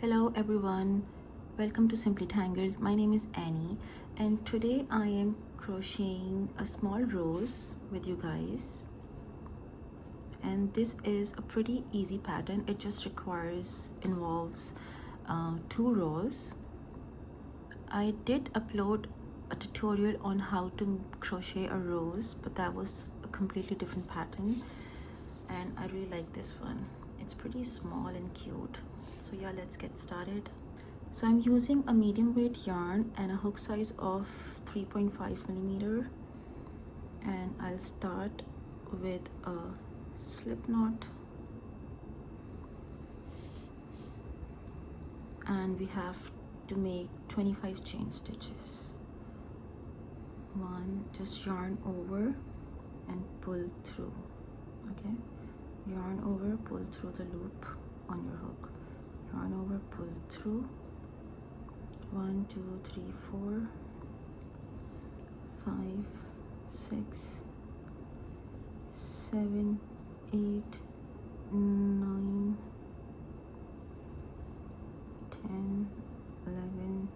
Hello everyone, welcome to Simply Tangled. My name is Annie and today I am crocheting a small rose with you guys, and this is a pretty easy pattern. It just involves 2 rows. I did upload a tutorial on how to crochet a rose, but that was a completely different pattern and I really like this one. It's pretty small and cute. So yeah, let's get started. So I'm using a medium weight yarn and a hook size of 3.5 millimeter, and I'll start with a slip knot, and we have to make 25 chain stitches. One, just yarn over and pull through. Okay, yarn over, pull through the loop on your hook. Yarn over, pull through. 1 2 3 4 5 6 7 8 9 10 11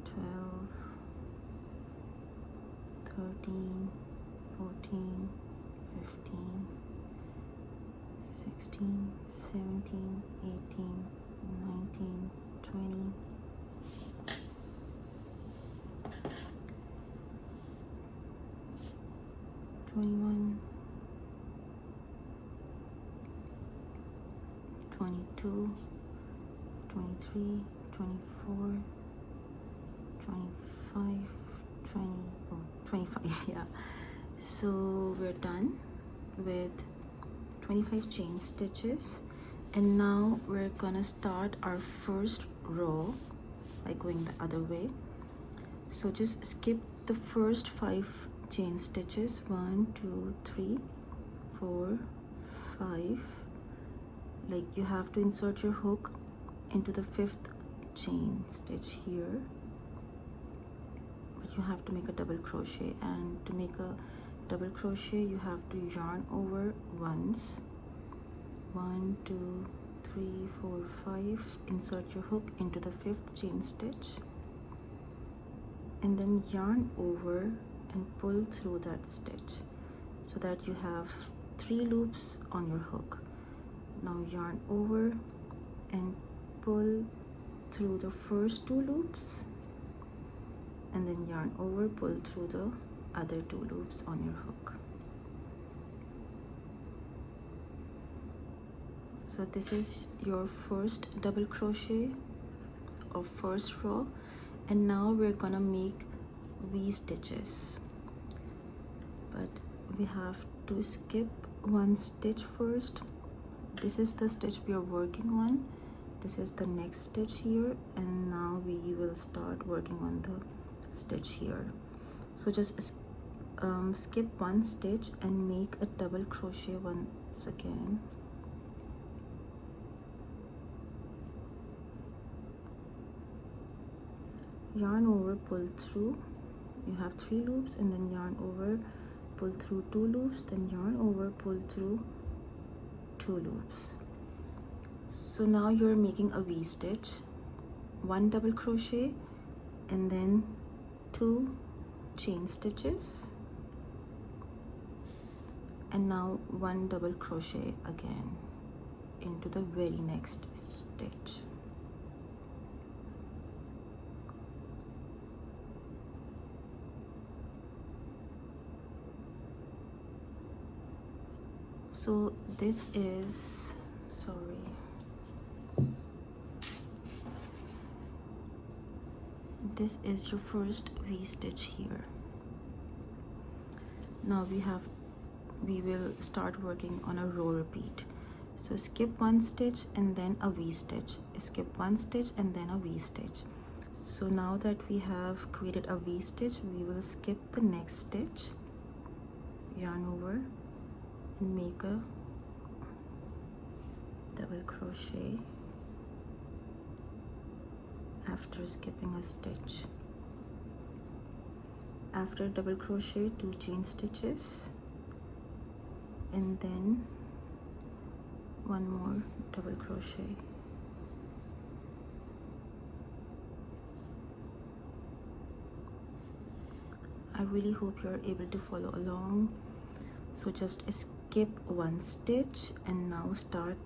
12 13 14 15 16 17 18 19 20 21 22 23 24 25 25 yeah. So we're done with 25 chain stitches, and now we're gonna start our first row by going the other way. So just skip the first 5 chain stitches. 1 2 3 4 5. Like, you have to insert your hook into the 5th chain stitch here, but you have to make a double crochet, and to make a double crochet you have to yarn over once. 1 2 3 4 5. Insert your hook into the 5th chain stitch, and then yarn over and pull through that stitch so that you have 3 loops on your hook. Now yarn over and pull through the first 2 loops, and then yarn over, pull through the other 2 loops on your hook. So this is your first double crochet or first row, and now we're gonna make V stitches, but we have to skip 1 stitch first. This is the stitch we are working on. This is the next stitch here, and now we will start working on the stitch here. So just skip 1 stitch and make a double crochet once again. Yarn over, pull through. You have 3 loops, and then yarn over, pull through 2 loops, then yarn over, pull through 2 loops. So now you're making a V stitch, 1 double crochet, and then 2 chain stitches, and now 1 double crochet again into the very next stitch. So this is, this is your first V stitch here. Now we will start working on a row repeat. So skip 1 stitch and then a V stitch, skip 1 stitch and then a V stitch. So now that we have created a V stitch, we will skip the next stitch, yarn over and make a double crochet after skipping a stitch. After double crochet, 2 chain stitches, and then 1 more double crochet. I really hope you're able to follow along. So just skip one stitch and now start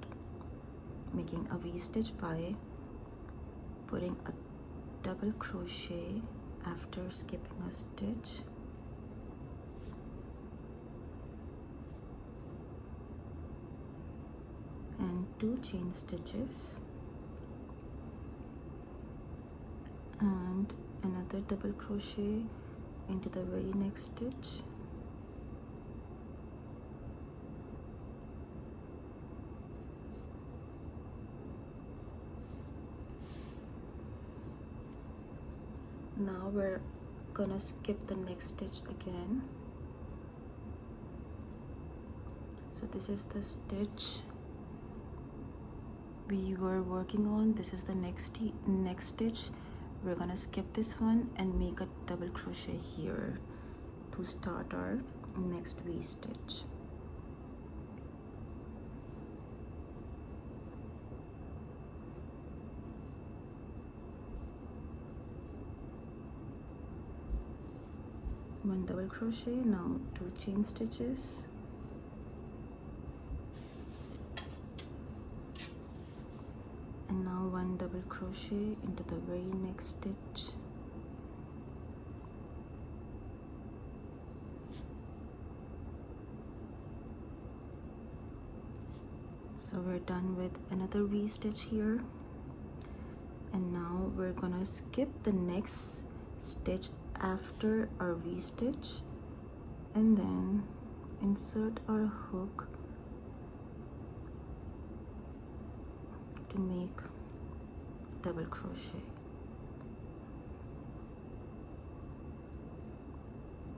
making a V-stitch by putting a double crochet after skipping a stitch, and 2 chain stitches, and another double crochet into the very next stitch, now we're gonna skip the next stitch again. So this is the stitch we were working on. This is the next stitch. We're gonna skip this one and make a double crochet here to start our next V-stitch. One double crochet, now 2 chain stitches, and now 1 double crochet into the very next stitch, so we're done with another V-stitch here. And now we're gonna skip the next stitch after our V-stitch and then insert our hook to make double crochet,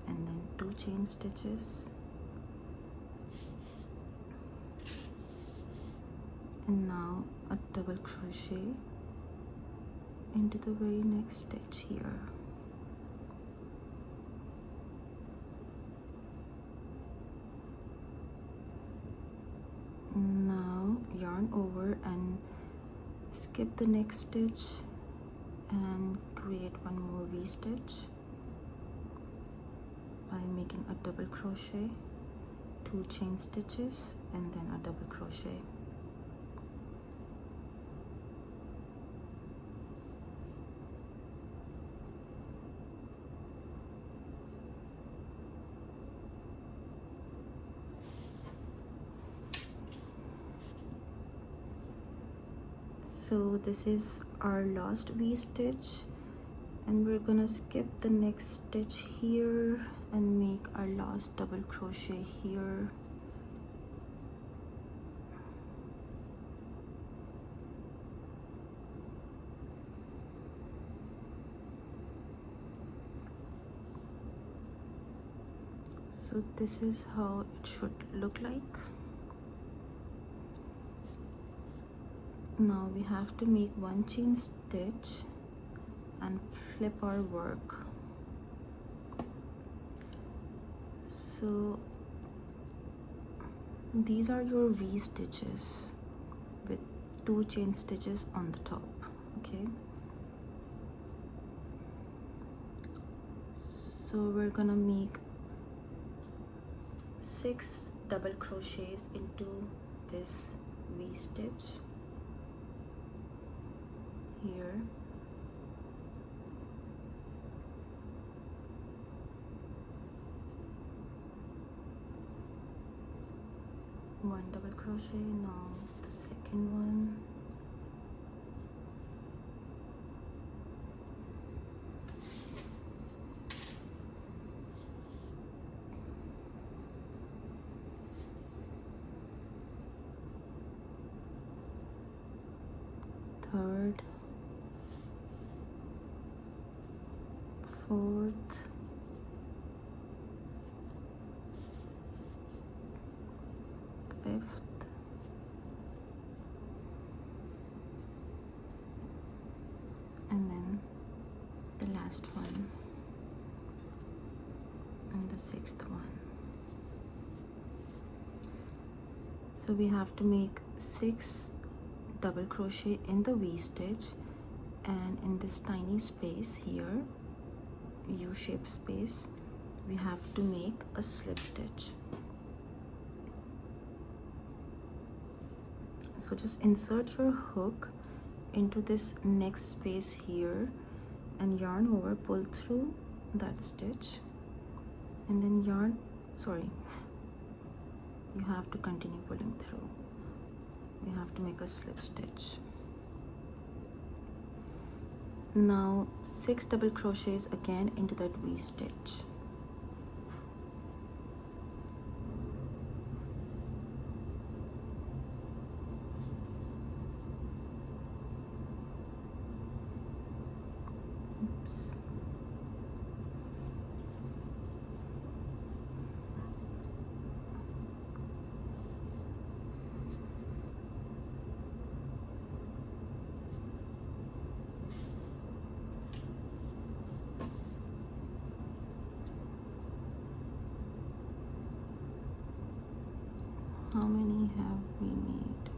and then 2 chain stitches, and now a double crochet into the very next stitch here. Now yarn over and skip the next stitch and create 1 more V-stitch by making a double crochet, 2 chain stitches, and then a double crochet. So this is our last V-stitch, and we're gonna skip the next stitch here and make our last double crochet here. So this is how it should look like. Now we have to make 1 chain stitch and flip our work. So these are your V stitches with 2 chain stitches on the top, okay? So we're gonna make 6 double crochets into this V stitch here, one double crochet, now the second one, third, fourth, fifth, and then the last one and the 6th one. So we have to make 6 double crochet in the V stitch, and in this tiny space here, U-shaped space, we have to make a slip stitch. So just insert your hook into this next space here and yarn over, pull through that stitch, and then you have to continue pulling through. You have to make a slip stitch. Now 6 double crochets again into that V stitch. Oops. How many have we made?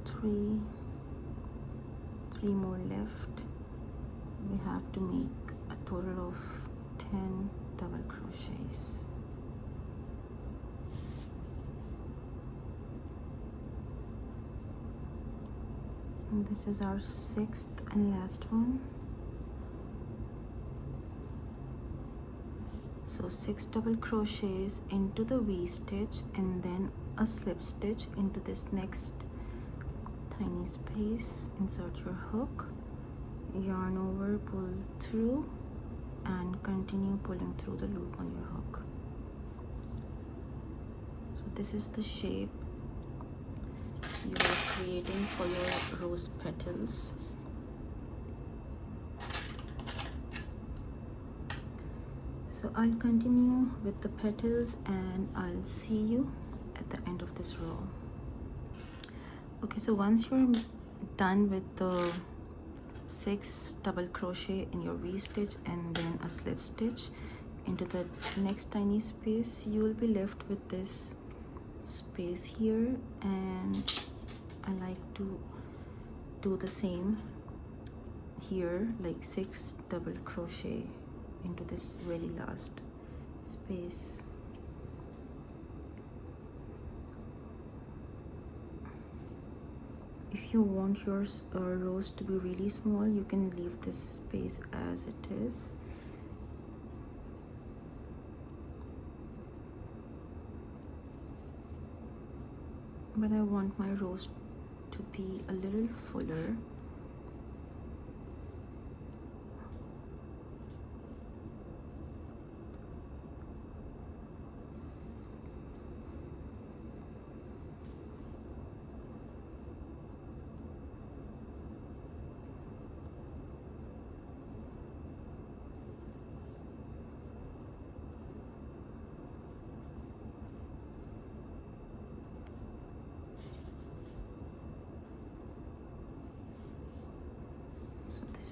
Three more left. We have to make a total of 10 double crochets. And this is our 6th and last one. So 6 double crochets into the V stitch and then a slip stitch into this next tiny space. Insert your hook, yarn over, pull through, and continue pulling through the loop on your hook. So this is the shape you are creating for your rose petals. So I'll continue with the petals and I'll see you at the end of this row. Okay, so once you're done with the 6 double crochet in your V stitch and then a slip stitch into the next tiny space, you will be left with this space here, and I like to do the same here, like 6 double crochet into this very last space. If you want your rows to be really small, you can leave this space as it is. But I want my rows to be a little fuller.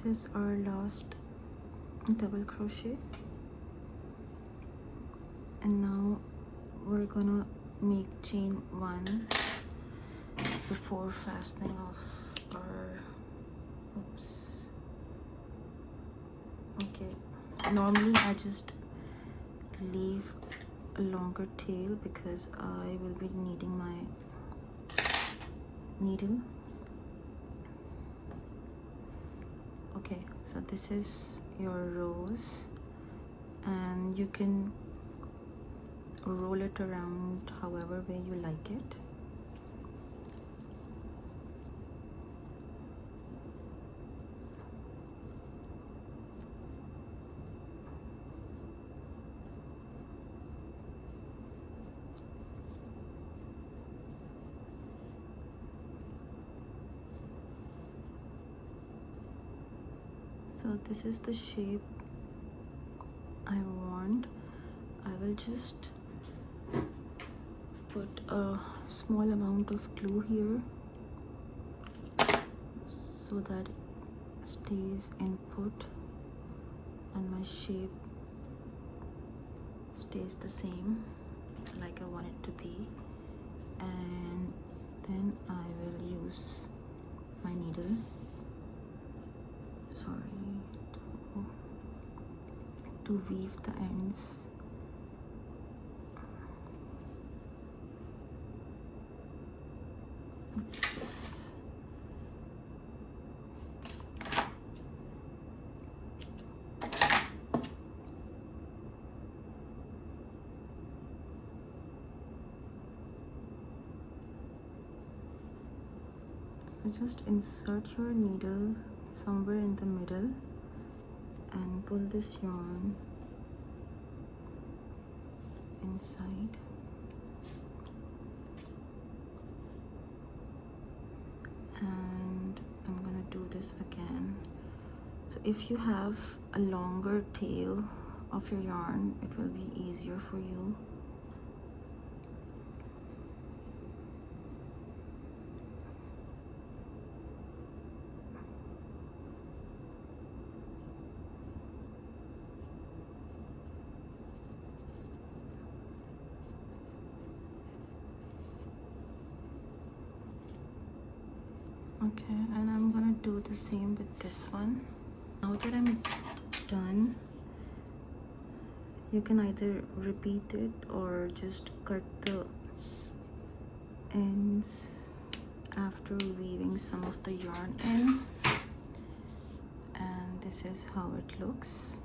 This is our last double crochet, and now we're gonna make chain 1 before fastening off our normally I just leave a longer tail because I will be needing my needle. Okay, so this is your rose, and you can roll it around however way you like it. So this is the shape I want. I will just put a small amount of glue here so that it stays in put and my shape stays the same like I want it to be, and then I will use my needle to weave the ends So just insert your needle somewhere in the middle and pull this yarn inside. And I'm gonna do this again. So if you have a longer tail of your yarn, it will be easier for you. Okay, and I'm gonna do the same with this one. Now that I'm done, you can either repeat it or just cut the ends after weaving some of the yarn in. And this is how it looks.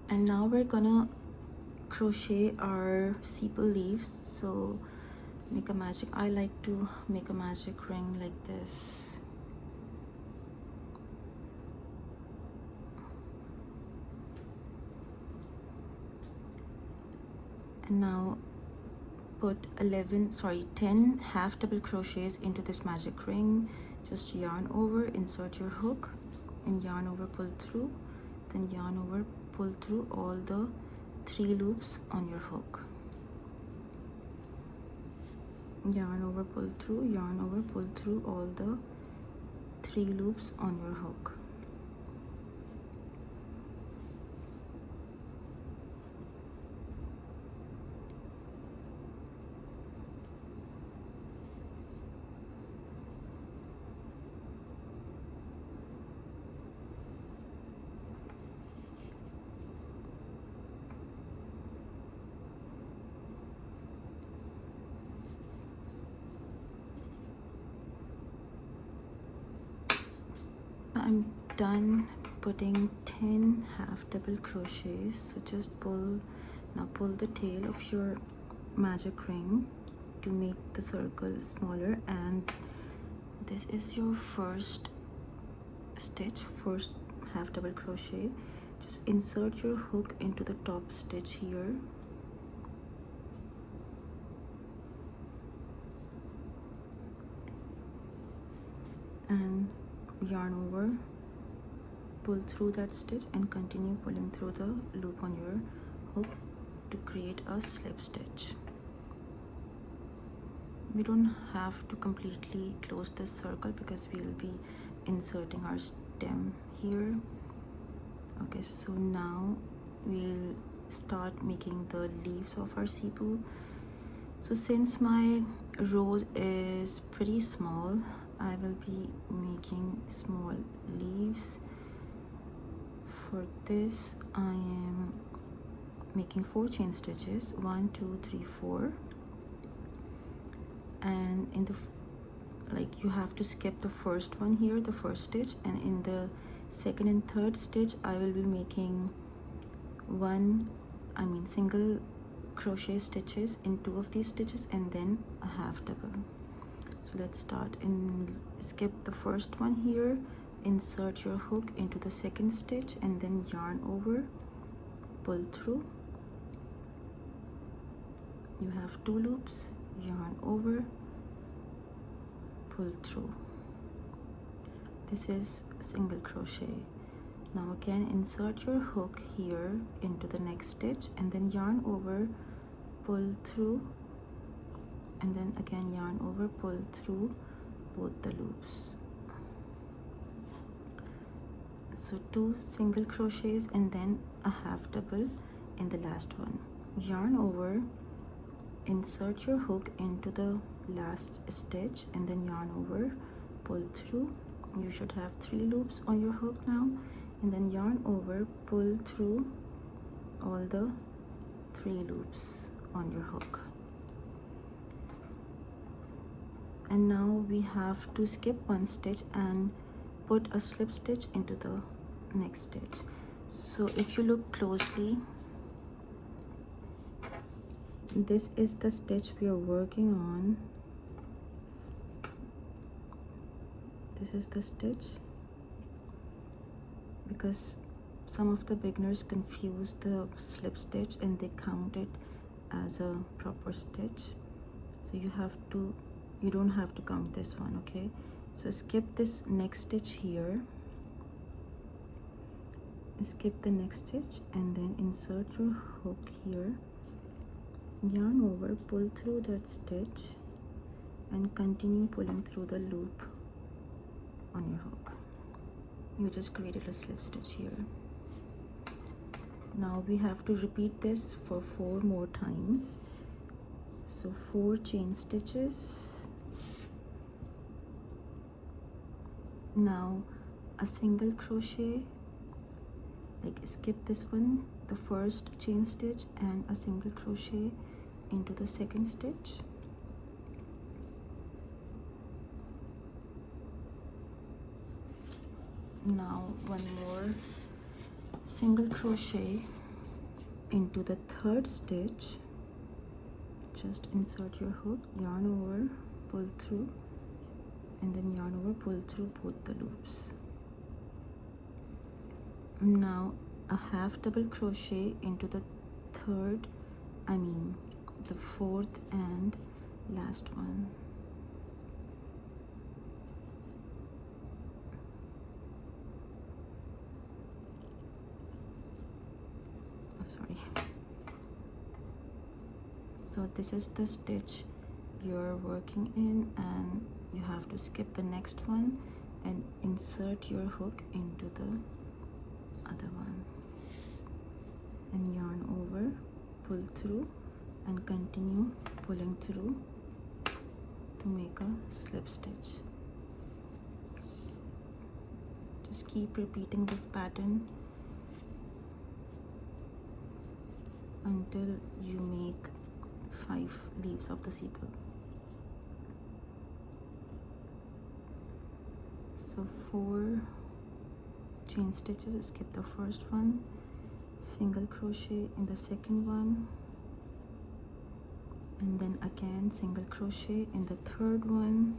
And now we're gonna crochet our sepal leaves. So make a magic, I like to make a magic ring like this. And now put 10 half double crochets into this magic ring. Just yarn over, insert your hook, and yarn over, pull through, then yarn over, pull through all the 3 loops on your hook. Yarn over, pull through, yarn over, pull through all the 3 loops on your hook. I'm done putting 10 half double crochets. So just pull the tail of your magic ring to make the circle smaller, and this is your first stitch, first half double crochet. Just insert your hook into the top stitch here, and yarn over, pull through that stitch, and continue pulling through the loop on your hook to create a slip stitch. We don't have to completely close this circle because we'll be inserting our stem here. Okay, so now we'll start making the leaves of our sepal. So since my rose is pretty small, I will be making small leaves. For this, I am making 4 chain stitches, 1 2 3 4, and in the you have to skip the first one here, the first stitch, and in the second and third stitch I will be making single crochet stitches in 2 of these stitches and then a half double. So let's start and skip the first one here, insert your hook into the second stitch, and then yarn over, pull through. You have 2 loops, yarn over, pull through. This is single crochet. Now again insert your hook here into the next stitch, and then yarn over, pull through, and then again yarn over, pull through both the loops. So 2 single crochets and then a half double in the last one. Yarn over, insert your hook into the last stitch, and then yarn over, pull through. You should have 3 loops on your hook now, and then yarn over, pull through all the 3 loops on your hook. And now we have to skip 1 stitch and put a slip stitch into the next stitch. So if you look closely, this is the stitch we are working on. this is the stitch, because some of the beginners confuse the slip stitch and they count it as a proper stitch. So you don't have to count this one, okay? So skip this next stitch here, skip the next stitch, and then insert your hook here, yarn over, pull through that stitch, and continue pulling through the loop on your hook. You just created a slip stitch here. Now we have to repeat this for 4 more times. So 4 chain stitches. Now a single crochet, like skip this one, the first chain stitch, and a single crochet into the second stitch. Now one more single crochet into the third stitch. Just insert your hook, yarn over, pull through, and then yarn over, pull through both the loops. Now a half double crochet into the the fourth and last one. Sorry. So this is the stitch you're working in, and you have to skip the next one and insert your hook into the other one, and yarn over, pull through, and continue pulling through to make a slip stitch. Just keep repeating this pattern until you make 5 leaves of the sepal. So 4 chain stitches, skip the first one, single crochet in the second one, and then again single crochet in the third one,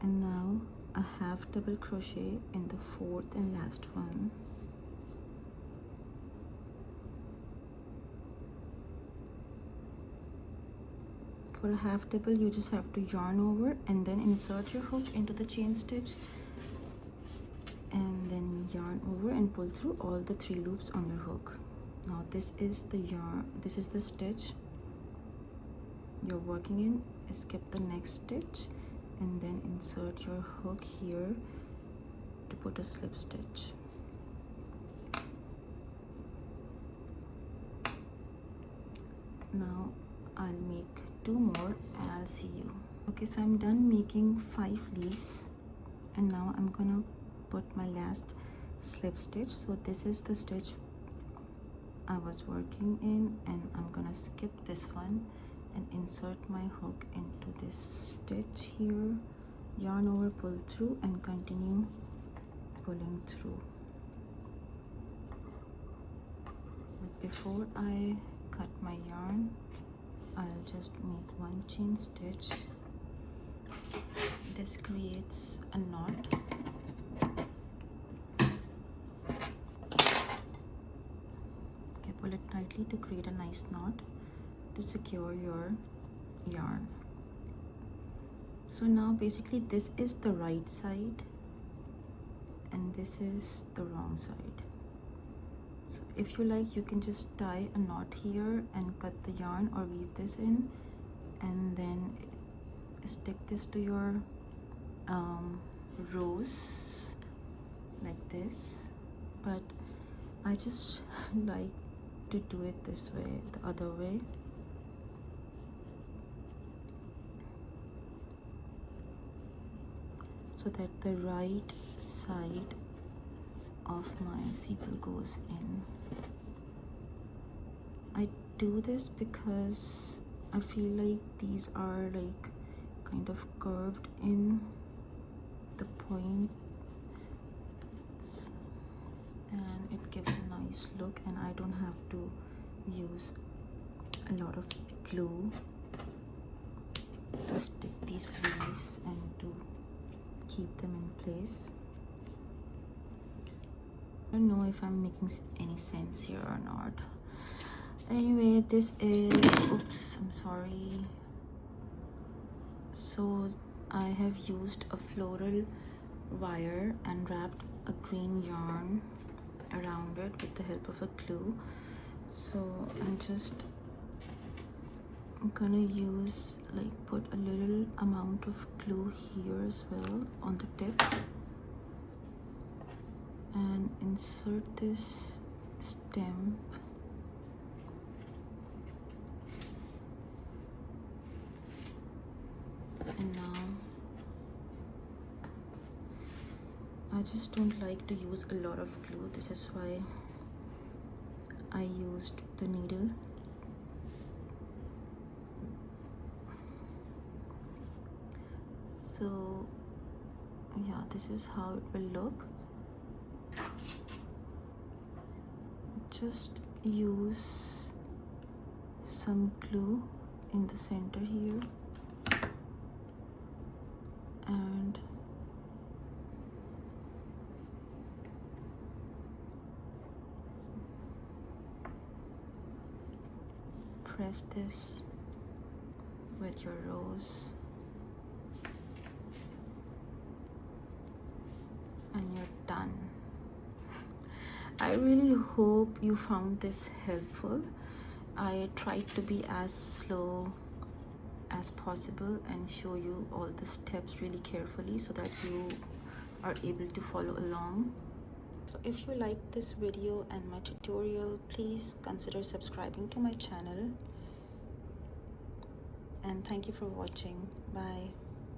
and now a half double crochet in the fourth and last one. For a half double, you just have to yarn over and then insert your hook into the chain stitch, and then yarn over and pull through all the 3 loops on your hook. Now this is the stitch you're working in. Skip the next stitch and then insert your hook here to put a slip stitch. Now I'll make 2 more and I'll see you. Okay, so I'm done making 5 leaves, and now I'm gonna put my last slip stitch. So this is the stitch I was working in, and I'm gonna skip this one and insert my hook into this stitch here, yarn over, pull through, and continue pulling through. But before I cut my yarn, I'll just make 1 chain stitch. This creates a knot. Okay, pull it tightly to create a nice knot to secure your yarn. So now basically this is the right side and this is the wrong side. So if you like, you can just tie a knot here and cut the yarn or weave this in, and then stick this to your rows like this. But I just like to do it this way, the other way. So that the right side of my sepal goes in. I do this because I feel like these are like kind of curved in the points, and it gives a nice look, and I don't have to use a lot of glue to stick these leaves and to keep them in place. I don't know if I'm making any sense here or not. Anyway, this is, oops, I'm sorry. So I have used a floral wire and wrapped a green yarn around it with the help of a glue. So I'm gonna use, like, put a little amount of glue here as well on the tip and insert this stamp and now I just don't like to use a lot of glue. This is why I used the needle. So yeah, this is how it will look. Just use some glue in the center here and press this with your rose and you're done. I really hope you found this helpful. I tried to be as slow as possible and show you all the steps really carefully so that you are able to follow along. So if you liked this video and my tutorial, please consider subscribing to my channel, and thank you for watching. Bye.